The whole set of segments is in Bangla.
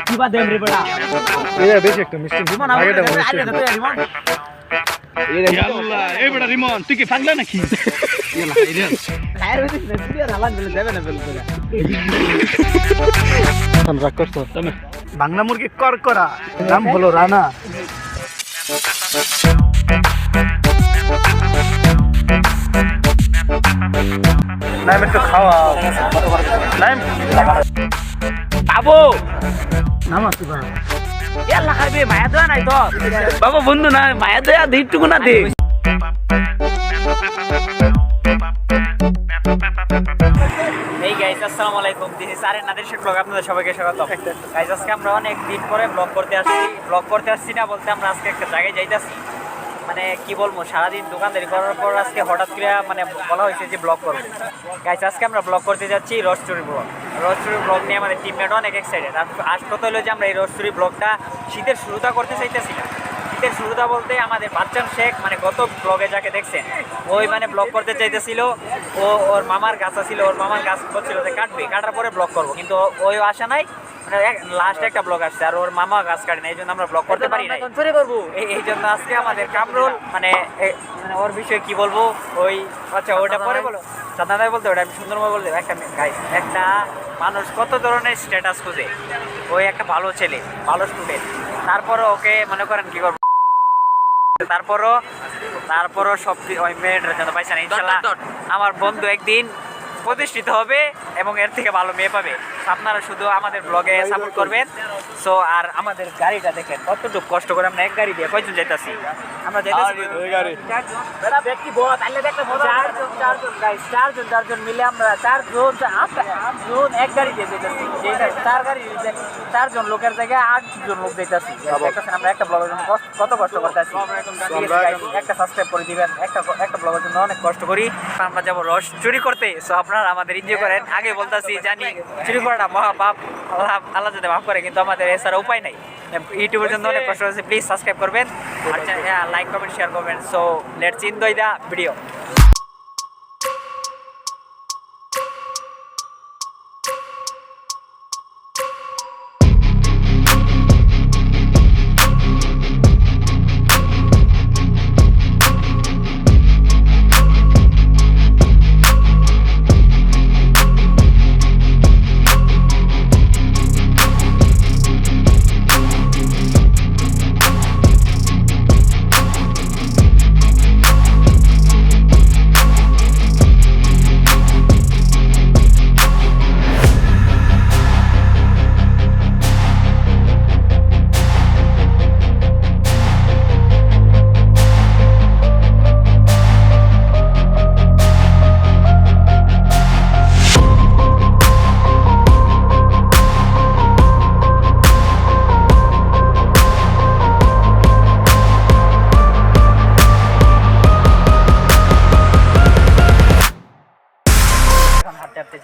কিবা দেম রে বড়া এটা বেশি একটা মিষ্টি রিমন আগেটা আগে মিষ্টি দে রিমন আল্লাহ এই বেটা রিমন তুই কি পাগলা নাকি খায়ের হইছে না সিরিয়াস হালান বলে দেবে না বলে রাগ করছো বাংলা মুরগি করকরা নাম হলো রানা নাম একটু খাওয়া নাম বাবু নাম আছে ভাই এলা খাইবে মায়া দয়া নাই তো বাবা বন্ধু না মায়া দয়া দে একটু না দে এই গাইস আসসালামু আলাইকুম দিস ইজ আরেন নাদির ব্লগ আপনাদের সবাইকে স্বাগত গাইস আজকে আমরা অনেক দিন পরে ব্লগ করতে আসছি না বলতে আমরা আজকে একটা জায়গায় যাইতাছি মানে কি বলবো সারাদিন দোকানদারি করার পর আজকে হঠাৎ করে মানে বলা হয়েছে যে ব্লগ করবো গাইস আজকে আমরা ব্লগ করতে যাচ্ছি রোস্টরি ব্লগ নিয়ে আমাদের টিমমেট অনেক এক্সাইটেড আর কথা হলো যে আমরা এই রোস্টরি ব্লগটা শীতের শুরুটা করতে চাইতেছি না শীতের শুরুটা বলতে আমাদের বাচ্চান শেখ মানে গত ব্লগে যাকে দেখছেন ওই মানে ব্লগ করতে চাইতেছিল ওর মামার গাছ ছিল ওর মামার গাছ করছিল যে কাটার পরে ব্লগ করবো কিন্তু ওই আশা নাই মানে লাস্ট একটা ব্লগ আসছে আর ওর মামা গাছ কাটে না এই জন্য আমরা ব্লগ করতে পারি না এই জন্য আজকে আমাদের কামরুল মানে ওর বিষয়ে কি বলবো ওই আচ্ছা ওটা পরে বলো সাদাদাই বলতে ওটা আমি সুন্দরভাবে বলতে একটা মানুষ কত ধরনের স্ট্যাটাস খুঁজে ওই একটা ভালো ছেলে ভালো স্টুডেন্ট তারপরও ওকে মনে করেন কি করবো তারপরও সব ওই মেয়েটার জন্য পাইছে না ইনশাল্লাহ আমার বন্ধু একদিন প্রতিষ্ঠিত হবে এবং এর থেকে ভালো মেয়ে পাবে আপনারা শুধু আমাদের ব্লগে সাপোর্ট করবেন সো আর আমাদের গাড়িটা দেখেন কতটুকু কষ্ট করে আমরা এক গাড়ি দিয়ে কয়জন যাইতাছি আমরা যাইতাছি চারজন মিলে আমরা চারজন এক গাড়ি দিয়ে যাইতাছি চারজন লোকের জায়গায় 8জন লোক যাইতাছি আমরা একটা ব্লগের জন্য কত কষ্ট করতেছি একটা সাবস্ক্রাইব করে দিবেন একটা ব্লগের জন্য অনেক কষ্ট করি আমরা যাবো রস চুরি করতে সো আপনারা আমাদের এনজয় করেন আগে বলতেছি জানি চুরি করাটা মহাপাপ আল্লাহ যদি মাফ করে কিন্তু আমাদের এছাড়া উপায় নাই ইউটিউবের জন্য অনেক কষ্ট হচ্ছে প্লিজ সাবস্ক্রাইব করবেন আচ্ছা লাইক কমেন্ট শেয়ার করবেন so let's enjoy the video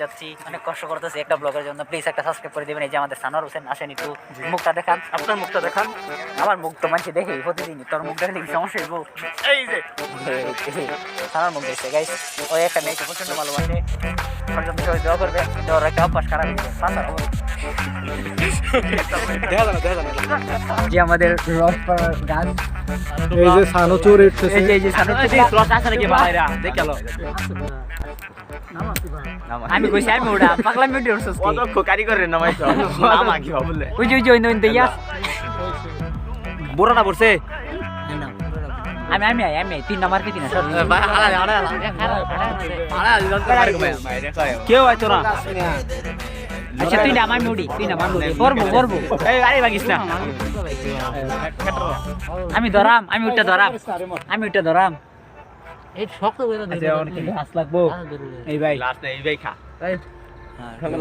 যাচ্ছি অনেক কষ্ট করতেছি একটা ব্লগের জন্য প্লিজ একটা সাবস্ক্রাইব করে দিবেন এই যে আমাদের সানোয়ার হোসেন আসেন একটু মুখটা দেখান আপনার মুখটা দেখান আমার মুখ তো মানুষ দেখে প্রতিদিনই তোর মুখ দেখলে কি সমস্যা হইব এই যে সানোয়ার মুখ দেখছে গাইস ওই একটা মেয়েকে প্রচন্ড ভালোবাসে ওর জন্য সবাই দোয়া করবে কিন্তু ওর একটা অভ্যাস খারাপ হয়ে যাবে যে আমাদের রস গাছ এই যে সানোচুর উঠতেছে এই যে সানোচুর রস আসে নাকি ভাইরা দেখালো আমি কইছি আমি ওটা পাগলা মিডিয়া উঠছস কি অদক্ষ কারিগরের নাম আইছো নাম আকি বলে ওই যে ওই দইয়া বড়টা পড়ছে আমি 3 নাম্বার কি 3 সর ভাই কেউ আইতো না আচ্ছা তুই নাম আমি মুড়ি তুই নাম মুড়ি করব এই আরে ভাগিস না আমি উঠটা ধরাম এই শক্ত করে দে অনেক হাস লাগবো এই ভাই লাস্ট এই ভাই খা এই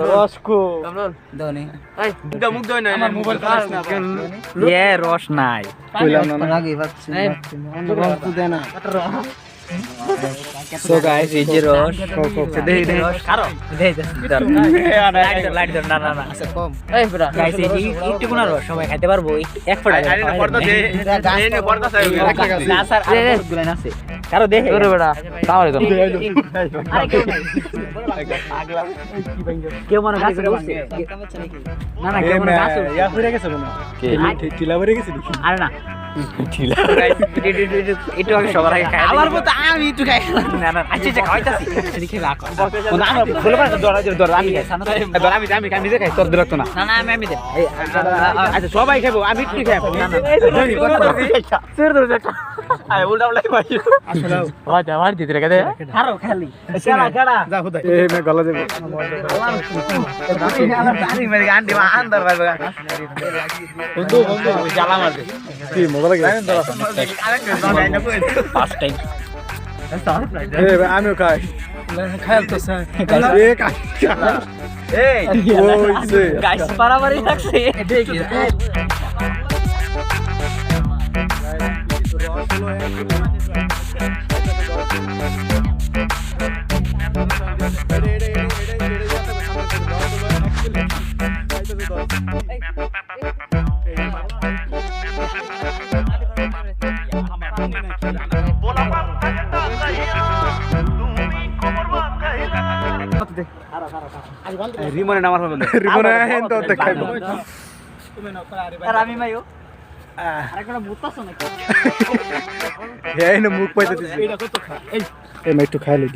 রসকো কামরুল দনি এই দুটা মুখ দই না আমার মোবাইল খাস না এ রস নাই কইলাম না লাগি বাচ্চা রস তো দে না সো গাইস এই যে রস দে খারো দে লাইট ধর না আচ্ছা কম এই বড়া গাইস এই একটু কোন রস সবাই খেতে পারবো এক ফোঁটা আরে না পড়তা দে নে পড়তা চাই না স্যার আর গুলো আছে কারো দেখে তোরে বেটা তাহলে তো আরে কেউ মনে গাছে বসছে না না কেউ মনে গাছে ইয়া হয়ে গেছে মনে টিলা ভরে গেছে দেখি আরে না একটু আগে সবার আগে খাই আমার মতো আমি একটু খাই না না আচ্ছা আচ্ছা খাইতাছি দেখি রাখ আমার বলে পারে দর আমি খাই দর আমি নিজে খাই তোর দিরক্ত না না না আমি দেব আচ্ছা সবাই খাবো আমি একটু খাবো না না তোর ধরে একটা আয় উল্টা উল্টা মারি আসলে ওটা মার দিতে রে কাদে খারো খালি কেডা কেডা যা খুদাই এই মে গলা দেব আমার দাড়ি মেরে আন্টি মা আন্দার ভাই বন্ধু বন্ধু জ্বালা মার দে কি মজা লাগে ফার্স্ট টাইম এই আমিও খাই খাই তো স্যার এ খাই এই ওইছে গাইস পারাবারি লাগছে দেখি রিমনে নামার হবে রিমনে হেন তো দেখাইবো আর আমি মাইও আরেকটা বুঝতাছ নাকি এই না মুখ পাইতে দিছি এই মে একটু খাই লই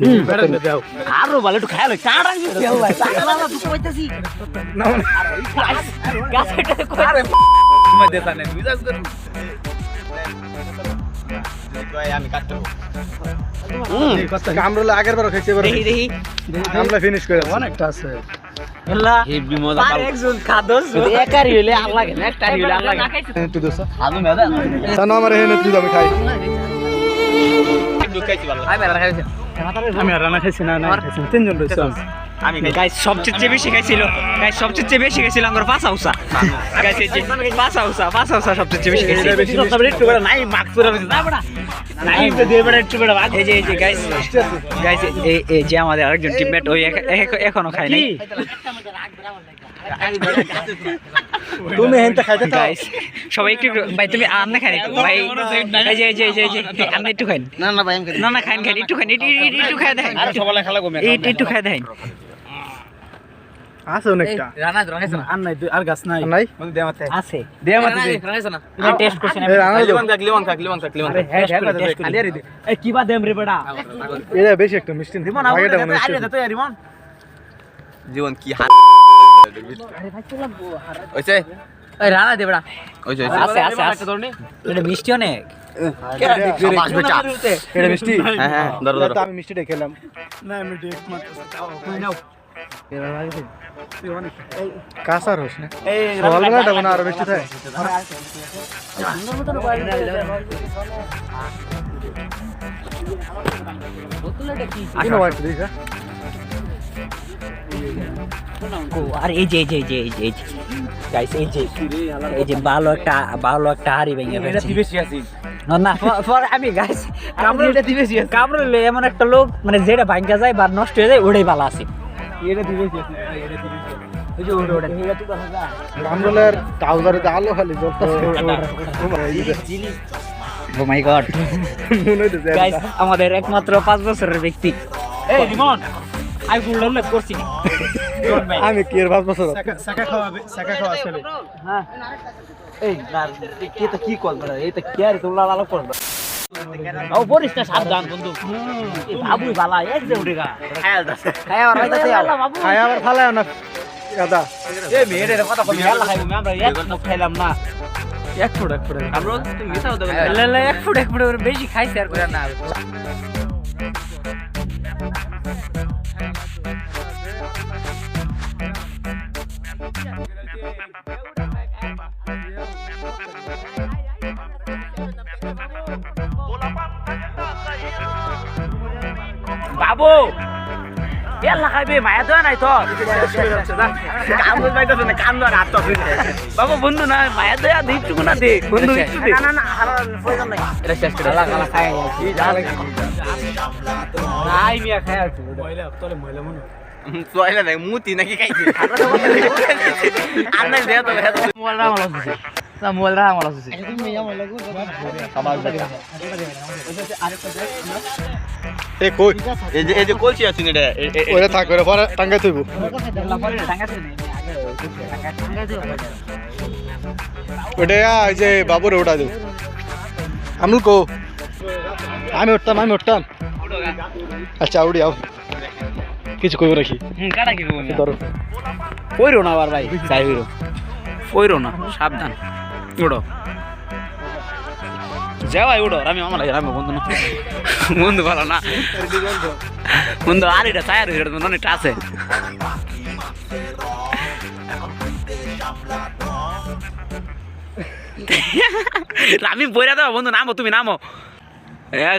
দাও আরো ভালো একটু খাইলো কাড়া দিছি আল্লাহ না না তুই কইতাছি না গাছটা কই আরে তুমি দেতা নে বিজাস কর আমি কাটতে কামরুল আগের বার খাইছে এবার দেখি দেখি আমরা ফিনিশ করে অনেকটা আছে আল্লাহ হেভি মজা পার একজন খাদস একারি হইলে আল্লাহ লাগে না একটা হইলে আল্লাহ লাগে তুই দোস আলু মেদা সানো আমার হেন তুই আমি খাই ঢুকাইছি ভালো আমি মেরা খাইছি আমি আর রানা খাইছি না না খাইছি তিনজন রইছে আমি গাইস সবচেয়ে বেশি খাইছিল গাইস সবচেয়ে বেশি খাইছিল আমার পাঁচ হাউসা গাইস এই যে পাঁচ হাউসা সবচেয়ে বেশি খাইছিল বেশি সব একটু করে নাই মার্কস করে দিছি না বড়া নাই তো দিয়ে বড় একটু বড় এই যে গাইস এই যে আমাদের আরেকজন টিমমেট ওই এখনো খায় নাই তুমি হেনটা খাইতে তো গাইস সবাই একটু ভাই তুমি আন্না খাই ভাই এই যে আন্না একটু খাই না না ভাই আমি না না খাইন একটু খাইন একটু খাই দেন আর সবাই খালা গো একটু খাই দেন আছে অনেকটা রানা রানাইছ না আর নাই আর গাছ নাই নাই দে আমাতে আছে দে আমাতে রানাইছ না এটা টেস্ট করছেন এই রানা লিমন কাক খালি আর এই কি বা দেম রে বড়া এটা বেশি একটা মিষ্টি রিমন আগেটা মনে আরে হচ্ছে তো রিমন জীবন কি হাত ওইছে এই রানা দে বড়া ওইছে আছে এটা মিষ্টি অনেক সাবাস বেটা এটা মিষ্টি হ্যাঁ ধরো তো আমি মিষ্টিটা খেলাম না আমি টেস্ট মারতেছি কাঁচা রস না এই হলগাটা মনে আরো মিষ্টি থাকে কোনো ওয়াইট দেখা আর এই যে গাইস এই যে ভালো একটা হাড়ি ভেঙে এটা ফেলছি দিবেছি আছি না পরে আমি গাইস কামড়ে এমন একটা লোক মানে যেটা ভাঙ্গা যায় বা নষ্ট হয়ে যায় ওটাই ভালো আছে এটা দিবেছি আছি ওই যে ওটা কামরুলের ট্রাউজারে আলো খালি জ্বলতেছে ও মাই গড মনে হইতেছে গাইস আমাদের একমাত্র 5 বছরের ব্যক্তি এই রিমন আই ফুল লাভ করছি আমি কি এর 5 বছর সাকা খাওয়া চলে হ্যাঁ এই না এটা কি কল বড় এটা কি আর তোলা লাল কর ও বরিস না সাবধান বন্ধু এই বাবু বালা এক যে উঠেগা খায়াল দাসে খায়া আর রাইতাছে বাবু খায় আবার ফালায় না দাদা এই মেয়ের কথা কই আল্লাহ খাইবো আমরা এক মুখ খাইলাম না এক ফুট আমরা তুমি মিছাও দাও লে এক ফুট বেশি খাইছে আর করে না বাবু এলা খাইবে মায়া তো নাই তো কামড় বাইতেছ না কান ধরে হাত তো বাবু বন্ধু না মায়া দয়া দিচ্ছু না দে বন্ধু একটু দে না না আর প্রয়োজন নাই এটা শেষ করে আলা আলা খাই নাই মিয়া খাই আছে তোইলা নাই মুতি নাকি খাইছি আর নাই দেয়া তো মোবাইলটা ভালো আছে না মোবাইল রাখা আমার আছে এ কই এই যে কলছি আছেন এটা ওরে থাক করে পরে টাঙ্গাই থইব ওটা ওই যে বাবুরে ওটা দেব আমুল কো আমি উঠতাম আচ্ছা উড়ি আও কিছু কইব রাখি কাটা কি ধরো কইরো না আবার ভাই যাই হইরো কইরো না সাবধান উড়ো যাওয়াই উড়ো আমি আমার লাগে আমি বন্ধু না বন্ধু ভালো না বন্ধু আর এটা চায়ের হইরো অনেকটা আছে আমি বইরা দাও বন্ধু নামো তুমি নামো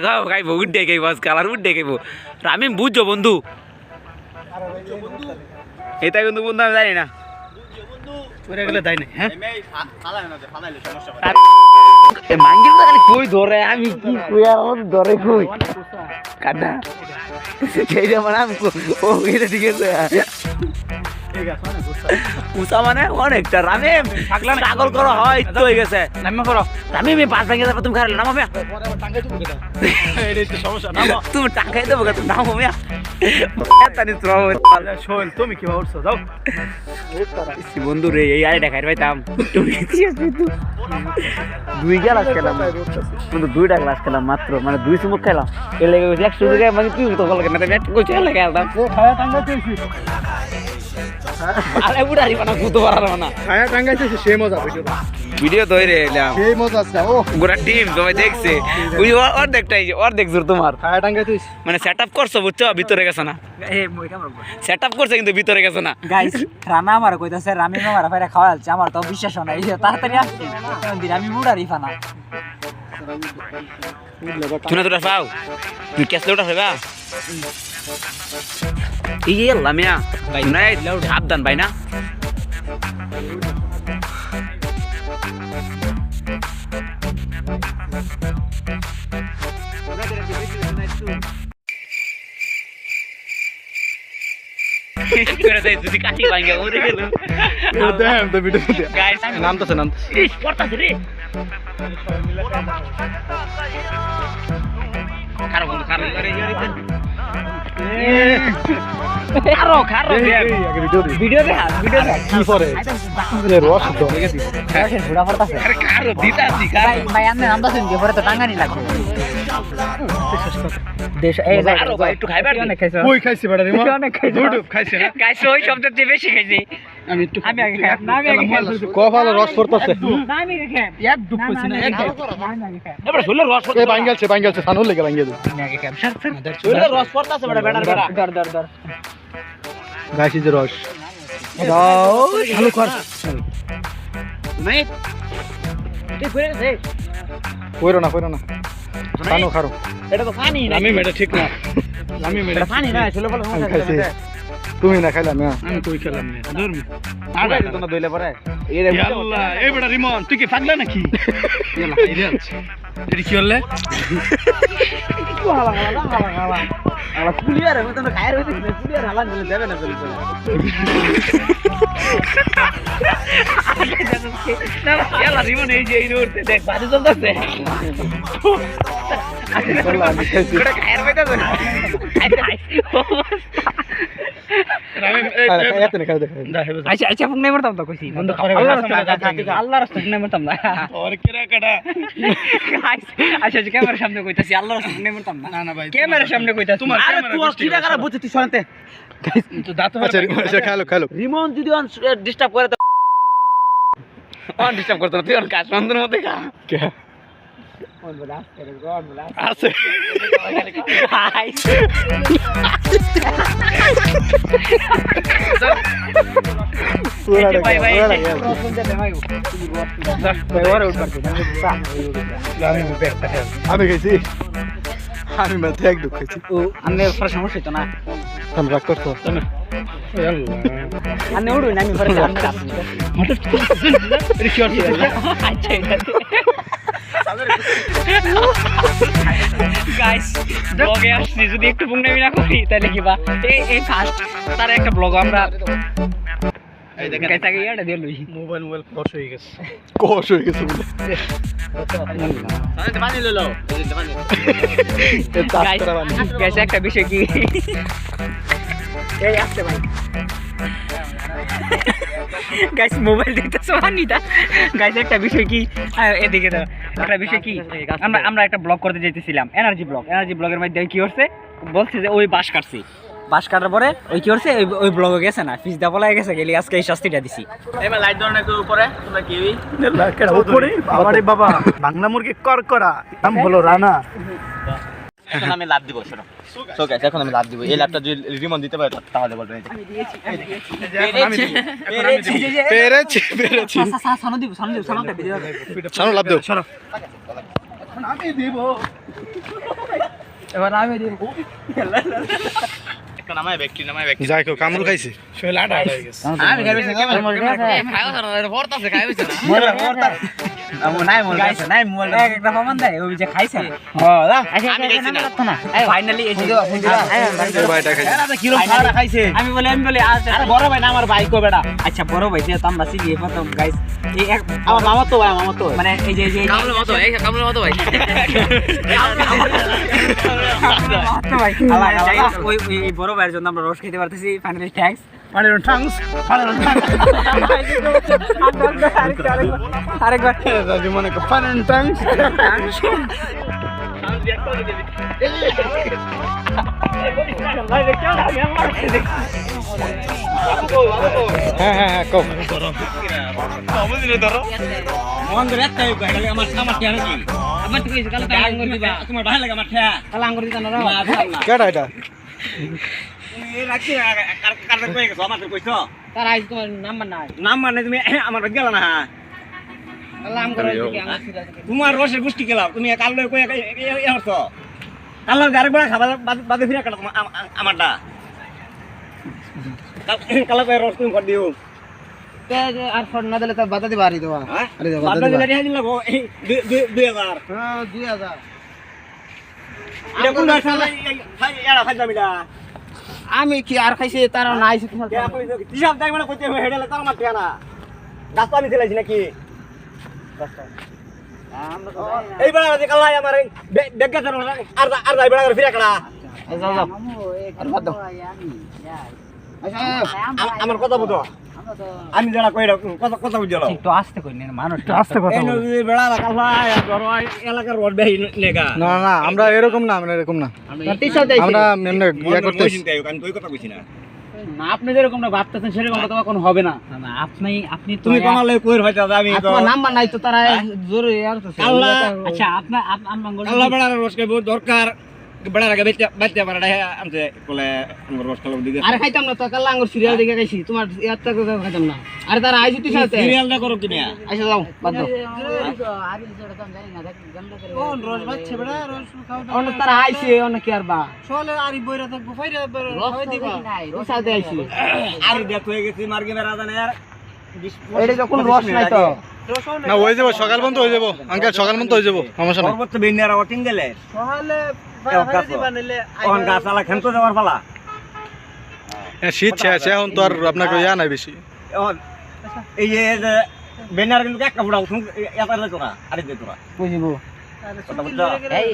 গাও গাইবো উড্ডে গাইবো আজকাল আর উড্ডে গাইবো আমি বুঝছো বন্ধু এটা কিন্তু বন্ধু আমি জানি না গেলে তাই না হ্যাঁ মাঙ্গির তো খালি কই ধরে আমি কি কই আর ধরে কই কাটা সেইটা মানে আমি ও এটা ঠিক আছে উষা মানে অনেকটা রামে পাগল করা হয় তো হয়ে গেছে নামে করো আমি পাঁচ ভেঙে যাবো তুমি খারাপ নামো মিয়া তুমি টাকাই দেবো তুমি নামো মিয়া শোন তুমি কি উঠছো যাও বন্ধু রে এই আরে দেখাই পাইতাম দুই গ্লাস খেলাম কিন্তু 2টা গ্লাস খেলাম মাত্র মানে 2 চুমুক খেলাম এর লেগে 100 টাকা মানে তুই তো বল না আমি একটু কইছি লাগে খেলতাম খায়া টাঙ্গাইতেছি আরে বুড়ারি বানা কুতো পারার না খায়া টাঙ্গাইতেছি সেই মজা ভিডিও তৈরি এলাম সেই মজা আছে ও গোটা টিম সবাই দেখছে ওই অর্ধেকটাই অর্ধেক জোর তোমার খায়া টাঙ্গাইতেছি মানে সেটআপ করছো বুঝছো ভিতরে গেছে না সেটআপ করছে কিন্তু ভিতরে গেছে না গাইস রানা আমার কইতাছে রামি মামার ফাইরা খাওয়ালছে আমার তো বিশ্বাস হয় না এই যে তাড়াতাড়ি আসছে দিন আমি মুড়ারি ফানা তুমি তোরা পাও তুই কেসলে ওটা ফেবা এই লামিয়া ভাই নাই সাবধান ভাই না যদি কাটি ভাঙে উড়ে গেল দেন তো ভিডিও দে গাইস নামতেছে ইস পড়তাছে রে খারো বন্ধু খারো খারো খারো আগে ভিডিও দে ভিডিও দেখা কি করে রে রস তো ঘোড়া পড়তাছে আরে খারো দিতাছি ভাই ভাই আপনি নাম দাসেন যে পরে তো টাঙ্গানি লাগবে দেশ এই খারো ভাই একটু খাইবার অনেক খাইছো কই খাইছি বেটা রে অনেক খাইছো ইউটিউব খাইছি না গাইস ওই শব্দের চেয়ে বেশি খাইছি আমি একটু আমি আগে খাই না আমি আগে খাই কপালে রস পড়তাছে না আমি আগে খাই এক ডুব কইছি না এক আমি আগে খাই এবারে শুনলে রস এ বাঙ্গালছে সানুর লেগে বাঙ্গিয়ে দে আমি আগে খাই শুনলে রস পড়তাছে বড় বেটার বেটা দর গাইছি যে রস দাও চালু কর নাই তুই ফিরে গেছে কইরো না সানু খারো এটা তো পানি না আমি মেটা ঠিক না আমি মেটা এটা পানি না শুলে বলে আমি খাইছি তুমি না খাইলাম না আমি কই খেলাম না ধর্ম আরে তোমরা দইলে পরে এই আল্লাহ এই বেটা রিমন তুই কি পাগলা নাকি ইয়ালা খাই দে এটা কি হলে আলা কুলিয়ার আমি তো খায়ের হইতে কুলিয়ার হালান বলে দেবে না বলে না ইয়ালা রিমন এই যে এই রোডতে দেখ বাড়ি চলতেছে এটা খায়ের হইতাছে না এতনে খাই দেখা আচ্ছা আচ্ছা ফুক নাই মরতাম তো কইছি বন্ধু আল্লাহর রাস্তা নাই মরতাম না और केरा कड़ा আচ্ছা আচ্ছা ক্যামেরার সামনে কইতাছি আল্লাহর রাস্তা নাই মরতাম না না ভাই ক্যামেরার সামনে কইতাছি তোমার আরে তুই কি টাকা বুঝছিস তুই শুনতে তো দাঁত আচ্ছা খালো রিমন যদি ডিস্টার্ব করে তো অন ডিস্টার্ব করতে না তুই অন কাজ বন্ধের মধ্যে খা কে আছে পুরা ভাই ভাই লাগে আমি খাইছি আমি মাত্র এক ডুব খাইছি আমি ফর সমস্যা তো না আমি রাগ করছো আমি উড়ুই না আমি ফর গাইস ব্লগে আসছি যদি একটু পুংনামি না করি তাহলে কি বা এই ফার্স্ট তার একটা ব্লগ আমরা গাইস আগে ইয়াটা দিয়ে লই মোবাইল কষ হয়ে গেছে কষ হয়ে গেছে বলে এ তাস্তারা বানি গাইস একটা বিষয় কি এই আসছে ভাই গাইস মোবাইল দেখতেছ আনিতা গাইস একটা বিষয় কি এদিকে দাও একটা বিষয় কি আমরা একটা ব্লগ করতে যাইতেছিলাম এনার্জি ব্লগের মধ্যে কি করছে বলছে যে ওই বাঁশ কাটার পরে ওই কি করছে ওই ব্লগে গেছে না ফিস দা বলা গেছে গেলি আজকে এই শাস্তিটা দিছি এবার লাইট ধরনের একটু উপরে তোমরা কি উপরে বাবারে বাবা বাংলা মুরগি করা নাম হলো রানা এখন আমি লাভ দিব শোনো সো গাইস এখন আমি লাভ দিব এই লাভটা যদি রিমন দিতে পারে তাহলে বলবেন পেরেছি সানো লাভ দেও আমি দিব এবার আমি দিব এখন আমায় ব্যক্তি যাই কেউ কামড় খাইছে শৈল আটা হয়ে গেছে আমি খাইছি কেমন নাই মোবাইল একটা প্রমাণ দেয় ওই যে খাইছে আমি খাইছি না ফাইনালি এই যে ভাইটা খাইছে কিরম খাওয়া খাইছে আমি বলি আরে বড় ভাই না আমার ভাই কো বেটা আচ্ছা বড় ভাই যে আমরা সিগি প্রথম গাইস এই আমার মামা তো মানে এই যে কামলের মতো ভাই ওই বড় ভাইয়ের জন্য আমরা রস খেতে পারতেছি ফাইনালি থ্যাঙ্কস আরেকবার মনে কর ফান টাইমস হ্যাঁ কও মন ধরে তাই কই আমার কেন কি আমার তো কইছে কাল আঙ্গুর দিবা তোমার ভালো লাগে আমার খেয়া কাল আঙ্গুর দিতা না কেডা এটা এই রাখছি কার কই গেছো আমাকে কইছো তার আইজ তোমার নাম্বার নাই নাম্বার নাই তুমি আমার গেল না কাল আঙ্গুর দিকে আমার ছিল তোমার রসের গুষ্টি গেলাম তুমি কাল লই কই এই হতো কাল আরেকবার খাবার বাদে ফিরে কাটো আমারটা কাল রস তুমি করে দিও আর ফোন না দিলে তো বাধা দিবা আরি দেওয়া আরে দেওয়া বাদা দিলে রেহাই দিল 2000 হ্যাঁ 2000 এটা কোন শালা এরা ফাজলামিলা আমি কি আর খাইছি তার নাই কে আপনি হিসাব দেখ মানে কইতে হেডালে তার মার ঠিকানা রাস্তা আমি চলেছি নাকি এই বেড়া যে কালাই আমার বেগা ধর আর যাই বেড়া করে ফিরে কাটা যাও যাও আর বাদ দাও আমার কথা বুঝো আমি যারা কই কথা বুঝলো একটু আস্তে কই না মানুষ আস্তে কথা বল বেড়া কালাই ধরো এলাকার রোড বেহি নেগা না আমরা এরকম না আমরা এমনি ইয়া করতেছি আমি তুই কথা কইছি না না আপনি যেরকম না ভাবতেছেন সেরকম কথা কোনো হবে না না আপনি তো তুমি কোন লই কইর হইতা আমি তো তোমার নাম্বার নাই তো তারা জোরে আর তো আল্লাহ আচ্ছা আপনার আল্লাহ বেড়া রোজকে বহুত দরকার বেড়া আগে বাচ্চা পাড়া আমতে কোলে রোজ কালো দিকে আরে খাইতাম না তো কাল আঙ্গুর সিরিয়াল দেখে খাইছি তোমার ইয়ারটা কথা খাইতাম না আরে তারা আইছি তুই সাথে সিরিয়ালটা করো কি না আচ্ছা যাও বাদ দাও কোন রোজ বাচ্চা বড় রোজ খাও অন্য তারা আইছে অন্য কি আর বা চলে আরি বইরা থাকবো ফাইরা হয় দিবা ওই সাথে আইছি আর দেখো হয়ে গেছে মার্গে মেরা জানে আর এটা যখন রস নাই তো না হয়ে যাবো সকাল পর্যন্ত হয়ে যাবো আঙ্কেল সকাল পর্যন্ত হয়ে যাবো সমস্যা নাই সর্বোচ্চ বিন্যারা ওটিং গেলে সহালে দিবা নিলে ওখান গাছ আলা খেলতে যাওয়ার পালা শীত শেষ এখন তো আর আপনাকে ইয়া নাই বেশি এখন এই যে বেনার কিন্তু একটা ফুটা উঠুন এটা লে তোরা আরে দে তোরা বুঝিবো কথা বুঝছো এই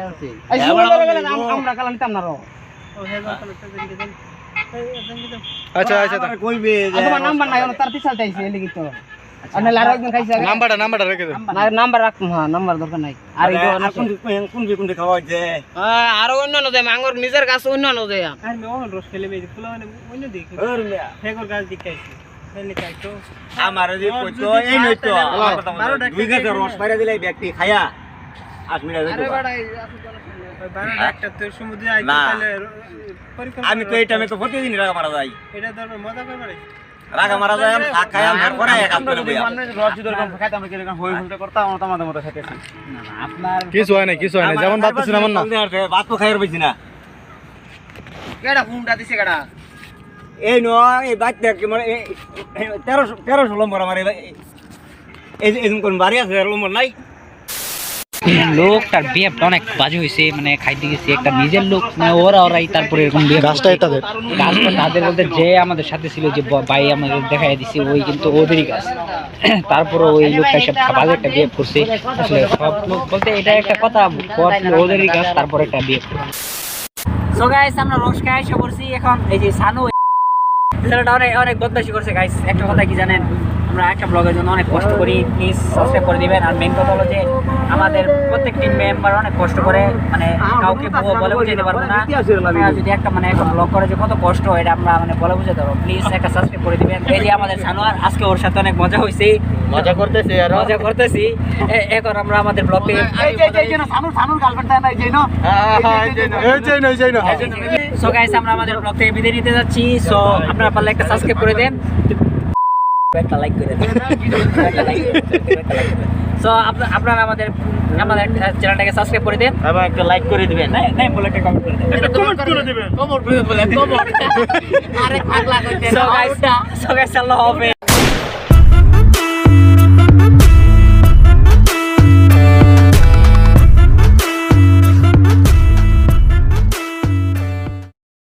আছে এই শুরু করে আমরা কালা নিতাম না রো আচ্ছা কইবে যে তোমার নাম্বার নাই ওর তার পিছালতে আইছে এলি তো আনে লারো একদিন খাইছে নাম্বারটা রেখে দে না নাম্বার রাখ হ্যাঁ নাম্বার দরকার নাই আর এই কোন খাওয়া হইছে আর অন্য ন যায় মাঙ্গর নিজের কাছে অন্য ন যায় আর মে ওন রস খেলে মেজি ফুলা মানে অন্য দেখি ওর মিয়া ফেগর গাছ দেখাইছি ফেলে খাইতো আমার যে কইতো এই নই তো দুই গাছে রস বাইরে দিলে ব্যক্তি খায়া 8 মিনিট আরে হইতো বড়াই বারো একটা তো সমুদ্রে আইতো না। তাহলে পরীক্ষা আমি তো এই টাইমে তো প্রতিদিন রাগা মারা যাই এটা ধরবে মজা করবে রাগা মারা যায় আমি শাক খাই আমি পরে এক হাত করে বইয়া রস যদি এরকম খাইতাম আমরা কিরকম হই হুলতে করতাম আমরা তোমাদের মতো খাইতেছি আপনার কিছু হয় না যেমন ভাবতেছেন এমন না ভাত তো খাইর পাইছি না কেডা ফোনটা দিছে কেডা এই নয় এই বাচ্চা কি মানে 1300 নম্বর আমার এই এরকম কোন বাড়ি আছে নম্বর নাই লোকটার বিহেভটা অনেক বাজে হয়েছে, মানে খাইতে গেছি একটা নিজের লোক, মানে ওরাই তারপরে এরকম behave গাছটা করছে। এটাদের গাছটা তাদের বলতে যে আমাদের সাথে ছিল, যে ভাই আমাদের দেখাই দিছে, ওই কিন্তু ওদেরই গাছ। তারপরে ওই লোকটা সব বাজে একটা বিহেভ করছে। আসলে সব লোক বলতে এটা একটা কথা, ওদেরই গাছ তারপরে একটা বিহেভ করছে। সো গাইস আমরা রস খাই এসে পড়ছি এখন। এই যে সানু ছেলেটা অনেক অনেক বদমাশি করছে গাইস। একটা কথা কি জানেন, আমরা একটা ব্লগের জন্য অনেক কষ্ট করি, প্লিজ সাবস্ক্রাইব করে দিবেন। আর মেন কথা হলো যে আমাদের প্রত্যেক টিম মেম্বার অনেক কষ্ট করে, মানে কাউকে বলে বুঝাতে পারবো না। আমরা যদি একটা মানে একটা ব্লগ করে যে কত কষ্ট, এটা আমরা মানে বলে বুঝাতে পারবো। প্লিজ একটা সাবস্ক্রাইব করে দিবেন। এই যে আমাদের সানোয়ার, আজকে ওর সাথে অনেক মজা হয়েছে, মজা করতেছে আর মজা করতেছি। এখন আমরা আমাদের ব্লগে সো গাইস আমরা আমাদের ব্লগ থেকে বিদায় নিতে যাচ্ছি। সো আপনারা পারলে একটা সাবস্ক্রাইব করে দেন, একটা লাইক করে দেন, একটা লাইক সো আপনারা আমাদের চ্যানেলটাকে সাবস্ক্রাইব করে দেন এবং একটা লাইক করে দিবেন। না বলে একটা কমেন্ট করে দেন। কমর বলে কমর সো গাইস আল্লাহ হাফেজ।